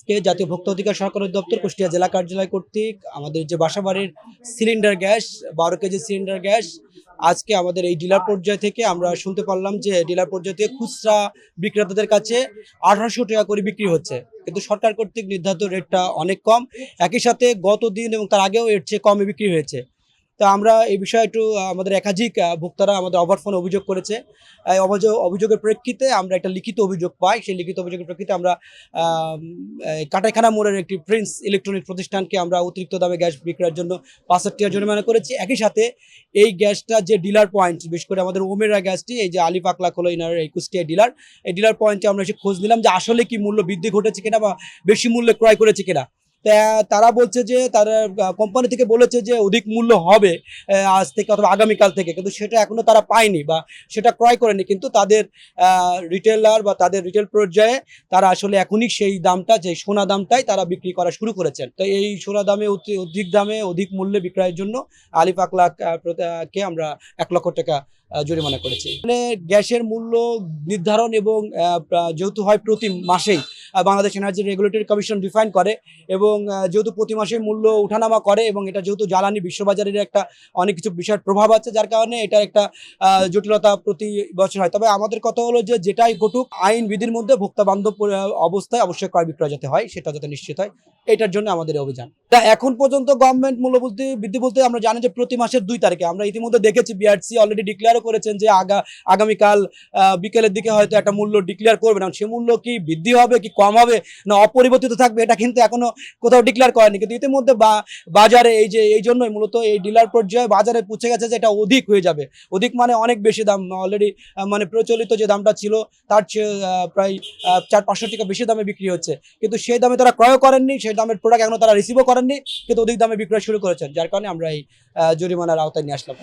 আজকে জাতীয় ভোক্তা অধিকার সরকার দপ্তর কুষ্টিয়া জেলা কার্যালয় কর্তৃক আমাদের যে বাসাবাড়ির cylinder gas 12 KG cylinder gas আজকে আমাদের এই ডিলার পর্যায় থেকে আমরা শুনতে পারলাম যে ডিলার পর্যায় থেকে খুচরা বিক্রেতাদের কাছে 1800 টাকা করে বিক্রি হচ্ছে, কিন্তু সরকার কর্তৃক নির্ধারিত রেটটা অনেক কম। একই সাথে গত দিন এবং তার আগেও এর চেয়ে কমে বিক্রি হয়েছে। তো আমরা এই বিষয়ে একটু আমাদের একাধিক ভোক্তারা আমাদের ওভার ফোনে অভিযোগ করেছে। এই অভিযোগের প্রেক্ষিতে আমরা একটা লিখিত অভিযোগ পাই। সেই লিখিত অভিযোগের প্রেক্ষিতে আমরা কাটাইখানা মোড়ের একটি প্রিন্স ইলেকট্রনিক প্রতিষ্ঠানকে আমরা অতিরিক্ত দামে গ্যাস বিক্রয়ের জন্য ৫০০ টাকা জরিমানা করেছি। একই সাথে এই গ্যাসটা যে ডিলার পয়েন্ট, বিশেষ করে আমাদের ওমেরা গ্যাসটি, এই যে আলী পাকলাক হলো ইনার এই কুষ্টিয়া ডিলার, এই ডিলার পয়েন্টে আমরা এসে খোঁজ নিলাম যে আসলে কি মূল্য বৃদ্ধি ঘটেছে কিনা বা বেশি মূল্যে ক্রয় করেছে কিনা। তারা বলছে যে তারা কোম্পানি থেকে বলেছে যে অধিক মূল্য হবে আজ থেকে অথবা আগামীকাল থেকে, কিন্তু সেটা এখনো তারা পায়নি বা সেটা ক্রয় করেনি। কিন্তু তাদের রিটেলার বা তাদের রিটেল পর্যায়ে তারা আসলে এখনই সেই দামটা, যে সোনা দামটাই তারা বিক্রি করা শুরু করেছেন। তো এই সোনা দামে অধিক দামে অধিক মূল্যে বিক্রয়ের জন্য আলী পাকলাক কে আমরা 1 লক্ষ টাকা জরিমানা করেছি। মানে গ্যাসের মূল্য নির্ধারণ এবং যেহেতু হয় প্রতি মাসেই Bangladesh energy regulatory commission define করে, এবং যেহেতু প্রতি মাসে মূল্য উঠানামা করে, এবং এটা যেহেতু জ্বালানি বিশ্ববাজারের একটা অনেক কিছু বিষয়ের প্রভাব আছে, যার কারণে এটা একটা জটিলতা প্রতি বছর হয়। তবে আমাদের কথা হলো যে যেটাই ঘটুক আইন বিধির মধ্যে ভোক্তা বান্ধব অবস্থায় অবশ্যই ক্রয় বিক্রয় যাতে হয়, সেটা যাতে নিশ্চিত হয়, এটার জন্য আমাদের অভিযান। তা এখন পর্যন্ত গভর্নমেন্ট মূল্য বৃদ্ধি বলতে আমরা জানি যে প্রতি মাসের 2 তারিখে আমরা ইতিমধ্যে দেখেছি বিআরসি অলরেডি ডিক্লেয়ারও করেছেন যে আগামীকাল বিকেলের দিকে হয়তো একটা মূল্য ডিক্লেয়ার করবে না। সে মূল্য কি বৃদ্ধি হবে কি কম হবে না অপরিবর্তিত থাকবে, এটা কিন্তু এখনো কোথাও ডিক্লেয়ার করেনি। কিন্তু ইতিমধ্যে বাজারে এই জন্যই মূলত এই ডিলার পর্যায়ে বাজারে পৌঁছে গেছে যে এটা অধিক হয়ে যাবে। অধিক মানে অনেক বেশি দাম, অলরেডি মানে প্রচলিত যে দামটা ছিল তার চেয়ে প্রায় 400-500 টাকা বেশি দামে বিক্রি হচ্ছে, কিন্তু সেই দামে তারা ক্রয় করেননি, সেই দামের প্রোডাক্ট এখনো তারা রিসিভও করেননি, কিন্তু অধিক দামে বিক্রয় শুরু করেছেন, যার কারণে আমরা এই জরিমানার আওতায় নিয়ে আসলাম।